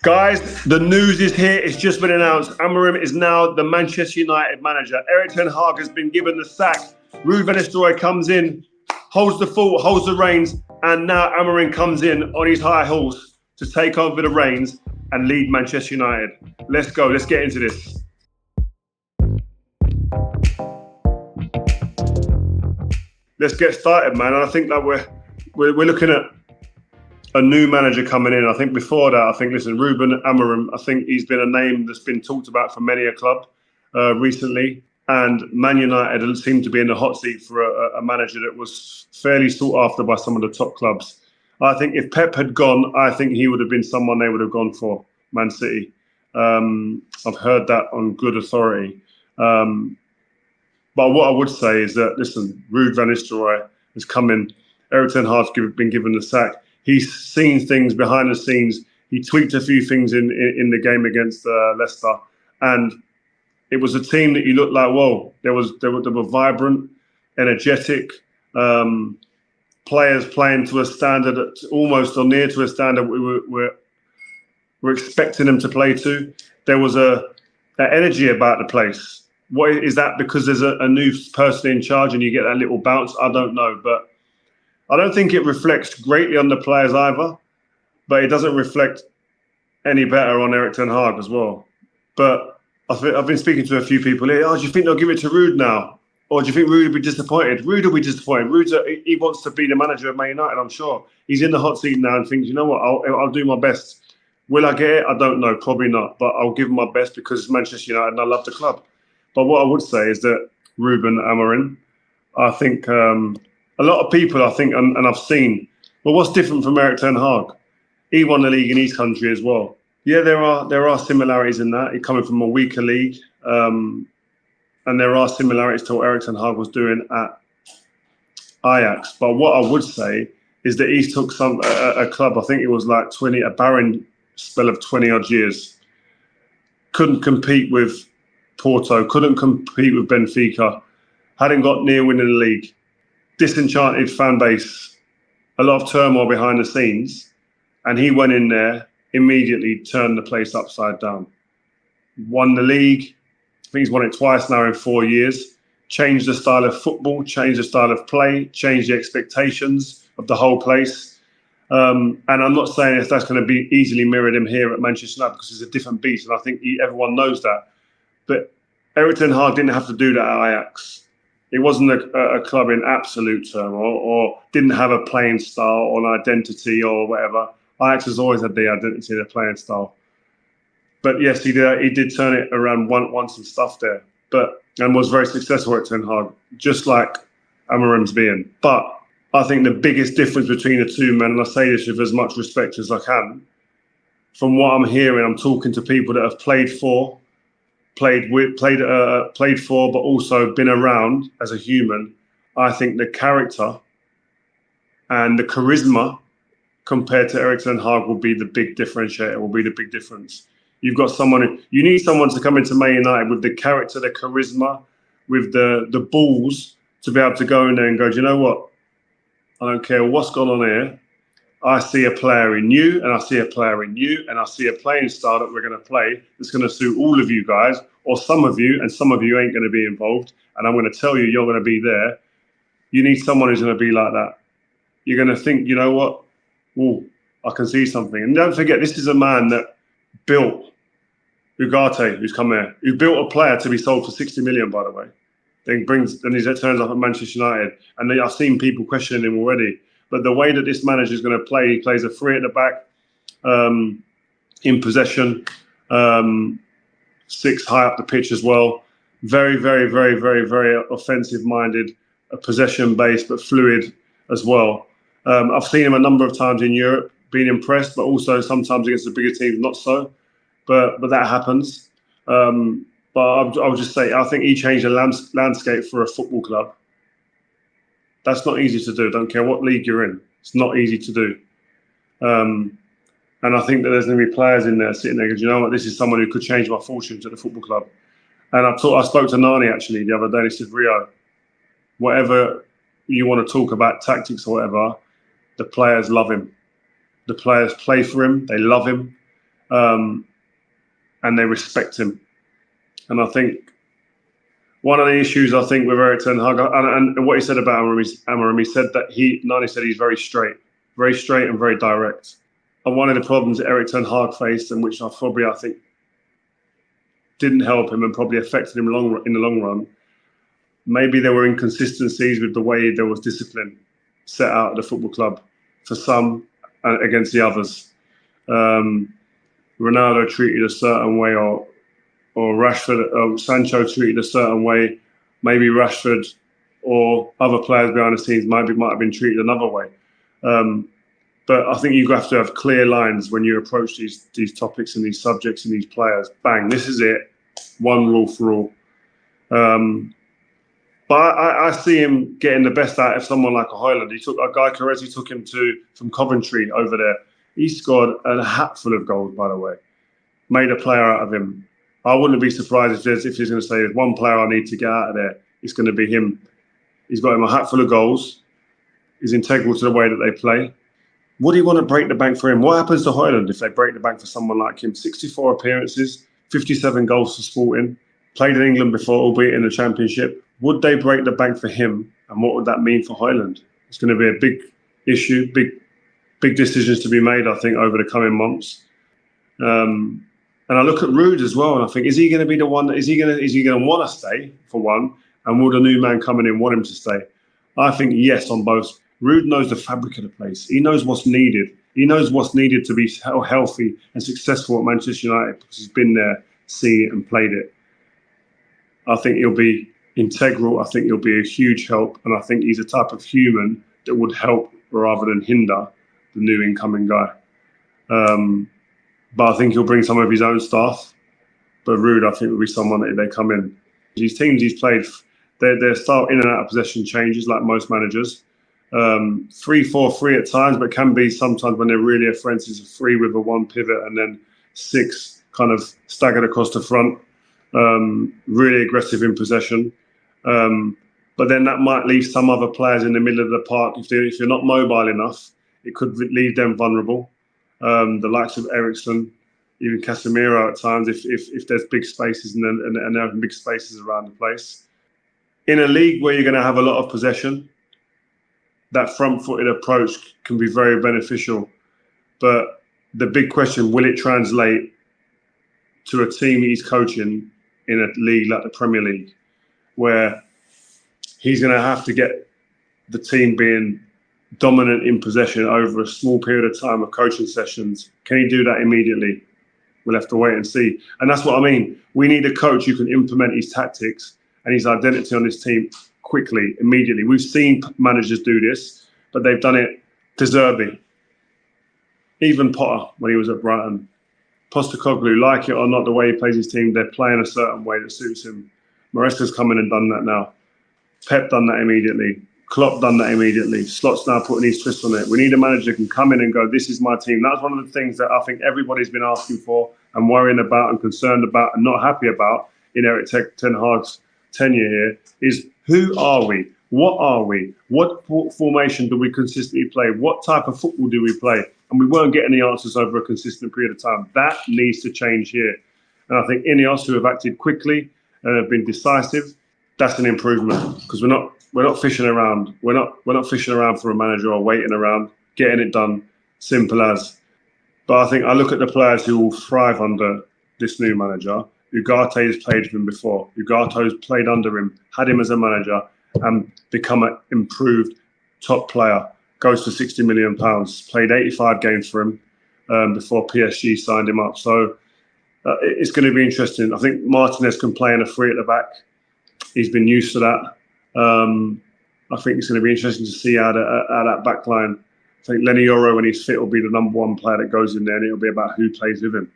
Guys, the news is here. It's just been announced. Amorim is now the Manchester United manager. Erik ten Hag has been given the sack. Ruud van Nistelrooy comes in, holds the fort, holds the reins, and now Amorim comes in on his high horse to take over the reins and lead Manchester United. Let's go. Let's get into this. Let's get started, man. And I think that we're looking at a new manager coming in. I think before that, Rúben Amorim, I think he's been a name that's been talked about for many a club recently. And Man United seemed to be in the hot seat for a manager that was fairly sought after by some of the top clubs. I think if Pep had gone, I think he would have been someone they would have gone for, Man City. I've heard that on good authority. But what I would say is that, listen, Ruud van Nistelrooy has come in. Erik ten Hag's been given the sack. He's seen things behind the scenes. He tweaked a few things in the game against Leicester, and it was a team that you looked like, whoa, they were vibrant, energetic, players playing to a standard that's almost or near to a standard we're expecting them to play to. There was that energy about the place. What is that? Because there's a new person in charge and you get that little bounce? I don't know, but I don't think it reflects greatly on the players either, but it doesn't reflect any better on Erik ten Hag as well. But I've been speaking to a few people here. Oh, do you think they'll give it to Ruud now? Or do you think Ruud will be disappointed? Ruud will be disappointed. He wants to be the manager of Man United, I'm sure. He's in the hot seat now and thinks, you know what, I'll do my best. Will I get it? I don't know, probably not. But I'll give my best because it's Manchester United and I love the club. But what I would say is that Rúben Amorim, I think a lot of people, I think, and I've seen, well, what's different from Erik ten Hag? He won the league in his country as well. Yeah, there are similarities in that. He's coming from a weaker league, and there are similarities to what Erik ten Hag was doing at Ajax. But what I would say is that he took a club, I think it was like a barren spell of 20 odd years. Couldn't compete with Porto, couldn't compete with Benfica, hadn't got near winning the league. Disenchanted fan base, a lot of turmoil behind the scenes, and he went in there, immediately turned the place upside down. Won the league. I think he's won it twice now in 4 years. Changed the style of football, changed the style of play, changed the expectations of the whole place. And I'm not saying if that's going to be easily mirrored him here at Manchester United because it's a different beast, and I think everyone knows that. But Erik ten Hag didn't have to do that at Ajax. It wasn't a club in absolute turmoil or didn't have a playing style or an identity or whatever. Ajax has always had the identity of the playing style. But yes, he did turn it around, won some stuff there, and was very successful at ten Hag, just like Amorim's being. But I think the biggest difference between the two men, and I say this with as much respect as I can, from what I'm hearing, I'm talking to people that have played for, but also been around as a human. I think the character and the charisma compared to Erik ten Hag will be the big differentiator, will be the big difference. You've got you need someone to come into Man United with the character, the charisma, with the balls to be able to go in there and go, do you know what? I don't care what's gone on here. I see a player in you, and I see a player in you, and I see a playing style that we're going to play that's going to suit all of you guys, or some of you, and some of you ain't going to be involved, and I'm going to tell you you're going to be there. You need someone who's going to be like that. You're going to think, you know what? Oh, I can see something. And don't forget, this is a man that built Ugarte, who's come here, who built a player to be sold for 60 million, by the way. Then he turns up at Manchester United, and I've seen people questioning him already. But the way that this manager is going to play, he plays a three at the back, in possession, 6 high up the pitch as well. Very, very, very, very, very offensive-minded, possession-based, but fluid as well. I've seen him a number of times in Europe, being impressed, but also sometimes against the bigger teams, not so. But that happens. But I would just say, I think he changed the landscape for a football club. That's not easy to do. Don't care what league you're in. It's not easy to do. And I think that there's going to be players in there sitting there because, you know what, this is someone who could change my fortunes at the football club. And I spoke to Nani actually the other day. He said, Rio, whatever you want to talk about tactics or whatever, the players love him. The players play for him. They love him. and they respect him. And I think one of the issues with Erik ten Hag, and what he said about Amorim, he said that Nani said he's very straight and very direct. And one of the problems that Erik ten Hag faced, and which I think didn't help him and probably affected him in the long run, maybe there were inconsistencies with the way there was discipline set out at the football club for some against the others. Ronaldo treated a certain way, or Rashford, Sancho treated a certain way. Maybe Rashford or other players behind the scenes might have been treated another way. But I think you have to have clear lines when you approach these topics and these subjects and these players. Bang, this is it. One rule for all. But I see him getting the best out of someone like a Højlund. He took a guy, Carezi took him from Coventry over there. He scored a hatful of goals, by the way. Made a player out of him. I wouldn't be surprised if he's going to say, there's one player I need to get out of there. It's going to be him. He's got him a hatful of goals. He's integral to the way that they play. Would he want to break the bank for him? What happens to Højlund if they break the bank for someone like him? 64 appearances, 57 goals for Sporting, played in England before, albeit in the Championship. Would they break the bank for him? And what would that mean for Højlund? It's going to be a big issue, big decisions to be made, I think, over the coming months. And I look at Ruud as well, and I think, is he going to be the one? Is he going to want to stay for one? And will the new man coming in want him to stay? I think yes on both. Ruud knows the fabric of the place. He knows what's needed. He knows what's needed to be healthy and successful at Manchester United because he's been there, seen it, and played it. I think he'll be integral. I think he'll be a huge help, and I think he's a type of human that would help rather than hinder the new incoming guy. But I think he'll bring some of his own staff. But Ruud, I think, will be someone that if they come in. These teams he's played, their style in and out of possession changes like most managers. 3-4-3 at times, but can be sometimes when they're really offensive, 3 with a 1 pivot and then 6 kind of staggered across the front. Really aggressive in possession. But then that might leave some other players in the middle of the park. If you're not mobile enough, it could leave them vulnerable. The likes of Eriksen, even Casemiro at times, if there's big spaces and there are big spaces around the place. In a league where you're going to have a lot of possession, that front-footed approach can be very beneficial. But the big question, will it translate to a team he's coaching in a league like the Premier League, where he's going to have to get the team being dominant in possession over a small period of time of coaching sessions? Can he do that immediately? We'll have to wait and see. And that's what I mean. We need a coach who can implement his tactics and his identity on this team quickly, immediately. We've seen managers do this, but they've done it deservedly. Even Potter, when he was at Brighton. Postecoglou, like it or not, the way he plays his team, they're playing a certain way that suits him. Maresca's come in and done that now. Pep done that immediately. Klopp done that immediately. Slot's now putting his twist on it. We need a manager who can come in and go, this is my team. That's one of the things that I think everybody's been asking for and worrying about and concerned about and not happy about in Erik ten Hag's tenure here is, who are we? What are we? What formation do we consistently play? What type of football do we play? And we weren't getting the answers over a consistent period of time. That needs to change here. And I think Ineos, who have acted quickly and have been decisive, that's an improvement, because we're not fishing around. We're not fishing around for a manager or waiting around, getting it done, simple as. But I think I look at the players who will thrive under this new manager. Ugarte has played with him before. Ugarte's played under him, had him as a manager, and become an improved top player. Goes for £60 million. Played 85 games for him before PSG signed him up. So it's going to be interesting. I think Martinez can play in a 3 at the back. He's been used to that. I think it's going to be interesting to see how that back line. I think Lenny Yoro, when he's fit, will be the number 1 player that goes in there, and it'll be about who plays with him.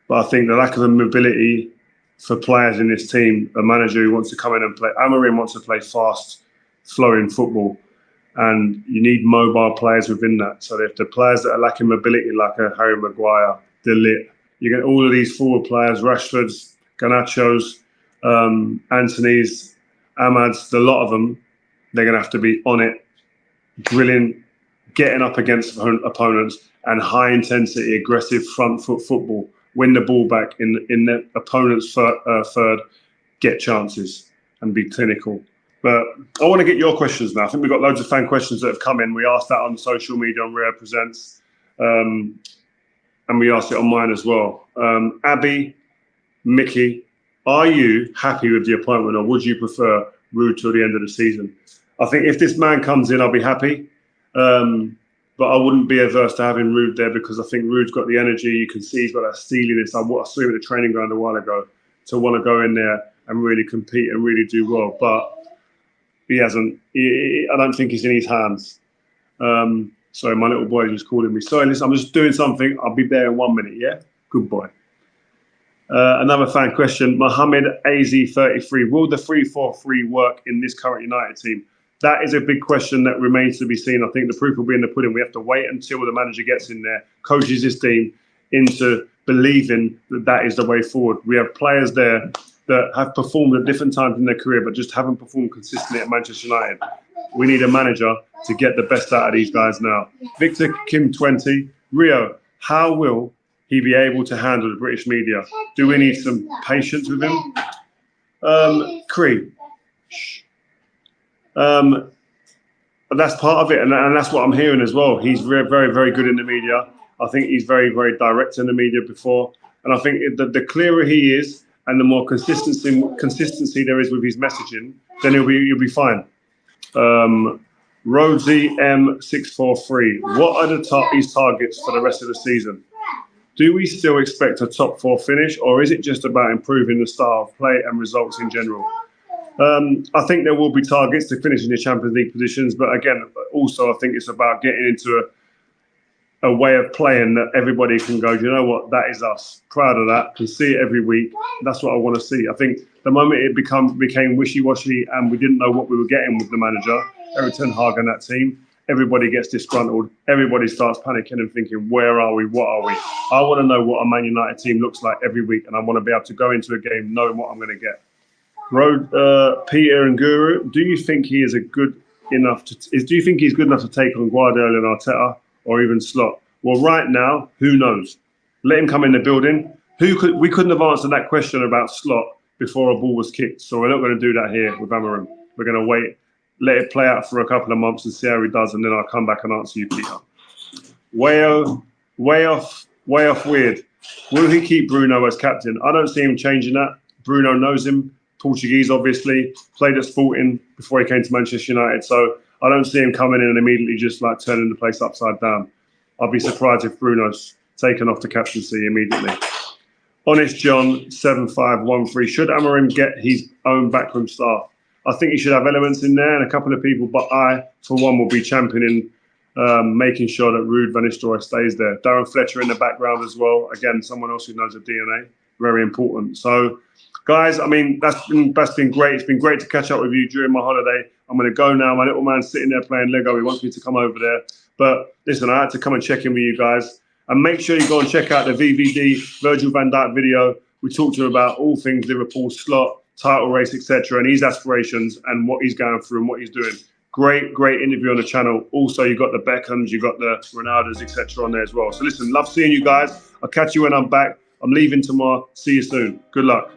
But I think the lack of a mobility for players in this team, a manager who wants to come in and play. Amorim wants to play fast, flowing football, and you need mobile players within that. So if the players that are lacking mobility, like a Harry Maguire, De Ligt, you get all of these forward players, Rashfords, Garnachos, Antony's, Ahmad's, a lot of them, they're going to have to be on it, drilling, getting up against opponents, and high intensity, aggressive front foot football. Win the ball back in the opponent's third, get chances and be clinical. But I want to get your questions now. I think we've got loads of fan questions that have come in. We asked that on social media on Rio Presents, and we asked it on mine as well. Abby, Mickey, are you happy with the appointment, or would you prefer Ruud till the end of the season? I think if this man comes in, I'll be happy. But I wouldn't be averse to having Ruud there, because I think Ruud's got the energy. You can see he's got that steeliness. I saw him at the training ground a while ago to want to go in there and really compete and really do well. But he hasn't. I don't think he's in his hands. Sorry, my little boy just calling me. Sorry, listen, I'm just doing something. I'll be there in 1 minute, yeah? Good boy. Another fan question. Mohammed AZ33. Will the 3-4-3 work in this current United team? That is a big question that remains to be seen. I think the proof will be in the pudding. We have to wait until the manager gets in there, coaches his team into believing that that is the way forward. We have players there that have performed at different times in their career, but just haven't performed consistently at Manchester United. We need a manager to get the best out of these guys now. Victor Kim 20. Rio, how will he be able to handle the British media? Do we need some patience with him? Cree. That's part of it, and that's what I'm hearing as well. He's very, very good in the media. I think he's very, very direct in the media before, and I think the clearer he is, and the more consistency there is with his messaging, then he'll be fine. Rosie M643. What are his targets for the rest of the season? Do we still expect a top 4 finish, or is it just about improving the style of play and results in general? I think there will be targets to finish in the Champions League positions, but again, also I think it's about getting into a way of playing that everybody can go, you know what, that is us. Proud of that. Can see it every week. That's what I want to see. I think the moment it became wishy-washy and we didn't know what we were getting with the manager, Erik ten Hag and that team, everybody gets disgruntled. Everybody starts panicking and thinking, where are we? What are we? I want to know what a Man United team looks like every week, and I want to be able to go into a game knowing what I'm going to get. Peter and Guru, do you think he is good enough to take on Guardiola and Arteta, or even Slot? Well, right now, who knows? Let him come in the building. We couldn't have answered that question about Slot before a ball was kicked, so we're not going to do that here with Amorim. We're going to wait, let it play out for a couple of months and see how he does, and then I'll come back and answer you, Peter. Way off weird. Will he keep Bruno as captain? I don't see him changing that. Bruno knows him. Portuguese, obviously, played at Sporting before he came to Manchester United. So I don't see him coming in and immediately just like turning the place upside down. I'll be surprised if Bruno's taken off the captaincy immediately. Honest John 7513. Should Amorim get his own backroom staff? I think he should have elements in there and a couple of people, but I, for one, will be championing making sure that Ruud van Nistelrooy stays there. Darren Fletcher in the background as well. Again, someone else who knows the DNA. Very important. So, guys, I mean, that's been great. It's been great to catch up with you during my holiday. I'm going to go now. My little man's sitting there playing Lego. He wants me to come over there. But listen, I had to come and check in with you guys. And make sure you go and check out the VVD Virgil van Dijk video. We talked to him about all things Liverpool, Slot, title race, etc., and his aspirations and what he's going through and what he's doing. Great interview on the channel. Also, you got the Beckhams, you got the Ronaldos, etc. on there as well. So listen, love seeing you guys. I'll catch you when I'm back. I'm leaving tomorrow. See you soon. Good luck.